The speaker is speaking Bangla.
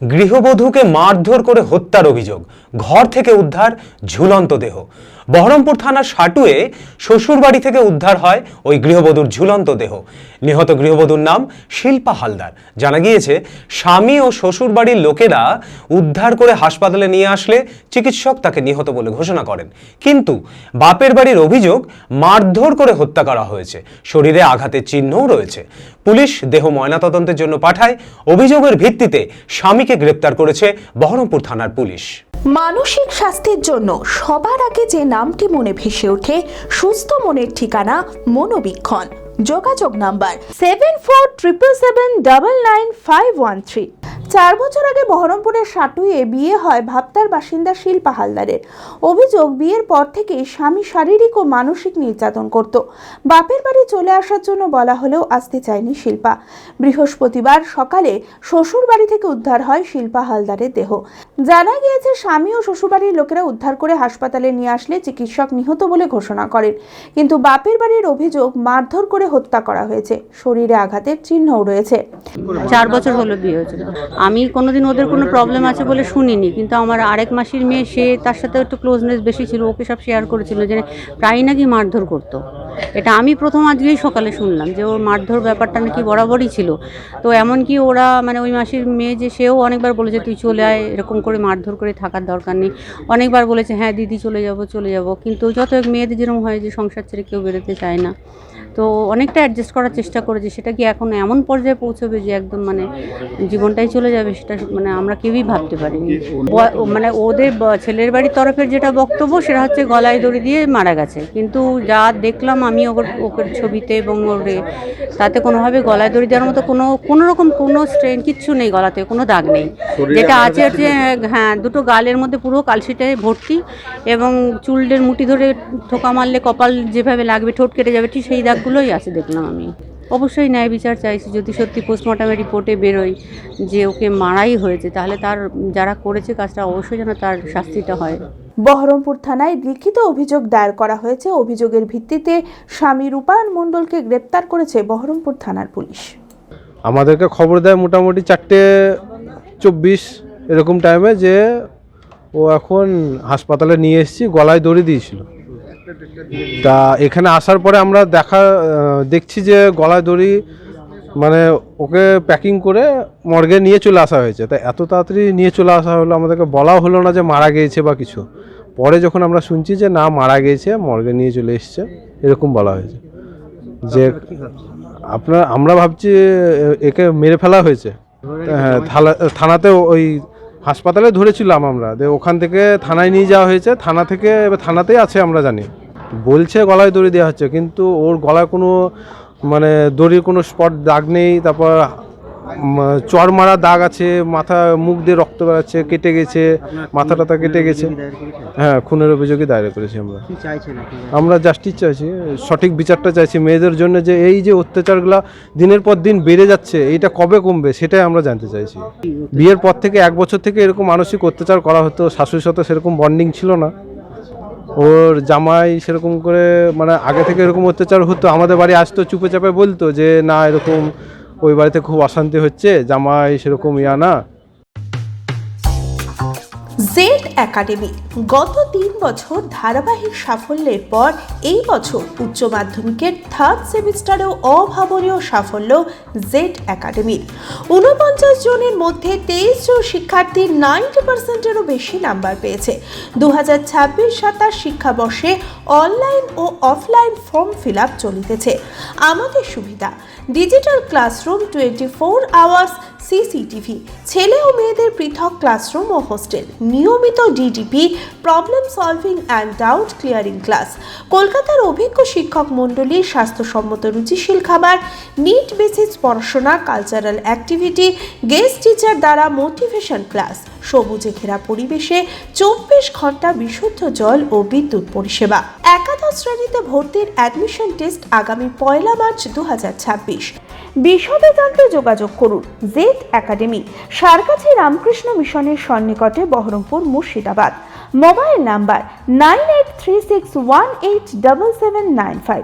গৃহবধূকে মারধর করে হত্যার অভিযোগ, ঘর থেকে উদ্ধার ঝুলন্ত দেহ। বহরমপুর থানার সাটুয়ে শ্বশুরবাড়ি থেকে উদ্ধার হয় ওই গৃহবধূর ঝুলন্ত দেহ। নিহত গৃহবধূর নাম শিল্পা হালদার। জানা গিয়েছে, স্বামী ও শ্বশুরবাড়ির লোকেরা উদ্ধার করে হাসপাতালে নিয়ে আসলে চিকিৎসক তাকে নিহত বলে ঘোষণা করেন। কিন্তু বাপের বাড়ির অভিযোগ, মারধর করে হত্যা করা হয়েছে, শরীরে আঘাতের চিহ্নও রয়েছে। পুলিশ দেহ ময়নাতদন্তের জন্য পাঠায়। অভিযোগের ভিত্তিতে স্বামীকে গ্রেপ্তার করেছে বহরমপুর থানার পুলিশ। মানসিক স্বাস্থ্যের জন্য সবার আগে যে নামটি মনে ভেসে ওঠে, সুস্থ মনের ঠিকানা মনোবীক্ষণ। যোগাযোগ নাম্বার 7477799513। 4 বছর আগে বহরমপুরের সাটুয়ে বিয়ে হয় ভাবতার বাসিন্দা শিল্পা হালদারের। অভিযোগ, বিয়ের পর থেকে স্বামী শারীরিক ও মানসিক নির্যাতন করত। বাপের বাড়ি চলে আসার জন্য বলা হলেও আসতে চায়নি শিল্পা। বৃহস্পতিবার সকালে শ্বশুর বাড়ি থেকে উদ্ধার হয় শিল্পা হালদারের দেহ। জানা গিয়েছে, স্বামী ও শ্বশুরবাড়ির লোকেরা উদ্ধার করে হাসপাতালে নিয়ে আসলে চিকিৎসক নিহত বলে ঘোষণা করেন। কিন্তু বাপের বাড়ির অভিযোগ, মারধর করে হত্যা করা হয়েছে, শরীরে আঘাতের চিহ্নও রয়েছে। 4 বছর হলো বিয়ে হয়েছিল। আমি কোনোদিন ওদের কোনো প্রবলেম আছে বলে শুনিনি, কিন্তু আমার আরেক মাসির মেয়ে, সে তার সাথে একটু ক্লোজনেস বেশি ছিল, ওকে সব শেয়ার করেছিল যে প্রায় নাকি মারধর করতো। এটা আমি প্রথম আজকেই সকালে শুনলাম যে ওর মারধর ব্যাপারটা নাকি বরাবরই ছিল। তো এমনকি ওরা ওই মাসির মেয়ে যে, সেও অনেকবার বলেছে তুই চলে আয়, এরকম করে মারধর করে থাকার দরকার নেই। অনেকবার বলেছে হ্যাঁ দিদি চলে যাব, কিন্তু যত মেয়েদের যেরকম হয় যে সংসার ছেড়ে কেউ বেরোতে চায় না, তো অনেকটা অ্যাডজাস্ট করার চেষ্টা করেছে। সেটা কি এখন এমন পর্যায়ে পৌঁছবে যে একদম জীবনটাই চলে যাবে, সেটা আমরা কেউই ভাবতে পারিনি। ওদের ছেলের বাড়ির তরফের যেটা বক্তব্য, সেটা হচ্ছে গলায় দড়ি দিয়ে মারা গেছে। কিন্তু যা দেখলাম আমি ওকে ছবিতে এবং তাতে কোনোভাবে গলায় দড়ি দেওয়ার মতো কোনো রকম কোনো স্ট্রেন কিচ্ছু নেই, গলাতে কোনো দাগ নেই। যেটা আছে হচ্ছে হ্যাঁ, দুটো গালের মধ্যে পুরো কালশিটে ভর্তি, এবং চুলের মুঠি ধরে ঠোকা মারলে কপাল যেভাবে লাগবে, ঠোঁট কেটে যাবে, ঠিক সেই দাগগুলোই আছে দেখলাম আমি। অবশ্যই ন্যায় বিচার চাইছি। যদি সত্যি পোস্টমর্টমের রিপোর্টে বেরোয় যে ওকে মারাই হয়েছে, তাহলে তার যারা করেছে কাজটা অবশ্যই যেন তার শাস্তিটা হয়। বহরমপুর থানায় লিখিত অভিযোগ দায়ের করা হয়েছে। অভিযোগের ভিত্তিতে স্বামী রূপায়ণ মণ্ডলকে গ্রেপ্তার করেছে বহরমপুর থানার পুলিশ। আমাদেরকে খবর দেয় মোটামুটি 4:24 এরকম টাইমে যে ও এখন হাসপাতালে নিয়ে এসেছি, গলায় দড়ি দিয়েছিল। তা এখানে আসার পরে আমরা দেখছি যে গলায় দড়ি ওকে প্যাকিং করে মর্গে নিয়ে চলে আসা হয়েছে। তাই এত তাড়াতাড়ি নিয়ে চলে আসা হলো, আমাদেরকে বলাও হলো না যে মারা গিয়েছে বা কিছু। পরে যখন আমরা শুনছি যে না মারা গিয়েছে, মর্গে নিয়ে চলে এসছে, এরকম বলা হয়েছে। যে আমরা ভাবছি একে মেরে ফেলা হয়েছে। হ্যাঁ, থানাতে ওই হাসপাতালে ধরেছিলাম আমরা, ওখান থেকে থানায় নিয়ে যাওয়া হয়েছে। থানা থেকে থানাতেই আছে আমরা জানি। বলছে গলায় দড়ি দেওয়া হচ্ছে, কিন্তু ওর গলায় কোনো দড়ির কোনো স্পট দাগ নেই। তারপর চর মারা দাগ আছে, মাথা মুখ দিয়ে রক্ত বেরাচ্ছে, কেটে গেছে, মাথা টাথা কেটে গেছে। হ্যাঁ, খুনের অভিযোগই দায়ের করেছি আমরা জাস্টিস চাইছি, সঠিক বিচারটা চাইছি মেয়েদের জন্য। যে এই যে অত্যাচারগুলো দিনের পর দিন বেড়ে যাচ্ছে, এইটা কবে কমবে সেটাই আমরা জানতে চাইছি। বিয়ের পর থেকে 1 বছর থেকে এরকম মানসিক অত্যাচার করা হতো। শাশুড়ির সাথে সেরকম বন্ডিং ছিল না। ওর জামাই সেরকম করে আগে থেকে এরকম অত্যাচার হতো। আমাদের বাড়ি আসতো, চুপে চাপে বলতো যে না এরকম ওই বাড়িতে খুব অশান্তি হচ্ছে, জামাই সেরকম না। জেড একাডেমি গত 3 বছর ধারাবাহিক সাফল্যের পর এই বছর উচ্চ মাধ্যমিকের 3rd সেমিস্টারেও অভাবনীয় সাফল্য জেড একাডেমির। 49 জনের মধ্যে 23 জন শিক্ষার্থী 90%-এরও বেশি নাম্বার পেয়েছে। 2026-27 শিক্ষাবর্ষে অনলাইন ও অফলাইন ফর্ম ফিল আপ চলিতেছে। আমাদের সুবিধা, ডিজিটাল ক্লাসরুম, 24 আওয়ার্স সিসিটিভি, ছেলে ও মেয়েদের পৃথক ক্লাসরুম ও হোস্টেল, নিয়মিত DDP, problem solving and doubt clearing class, কলকাতার অভিজ্ঞ শিক্ষক মণ্ডলী, স্বাস্থ্যসম্মত রুচিশীল খাবার, নিট বেসিস পড়াশোনা, কালচারাল অ্যাক্টিভিটি, গেস্ট টিচার দ্বারা মোটিভেশন ক্লাস, সবুজে ঘেরা পরিবেশে 24 ঘন্টা বিশুদ্ধ জল ও বিদ্যুৎ পরিষেবা। একাদশ শ্রেণীতে ভর্তির অ্যাডমিশন টেস্ট আগামী 1 মার্চ 2026। বিশদে জানতে যোগাযোগ করুন জেড একাডেমি, সারকাছি রামকৃষ্ণ মিশনের সন্নিকটে, বহরমপুর, মুর্শিদাবাদ। Mobile number 9836187795।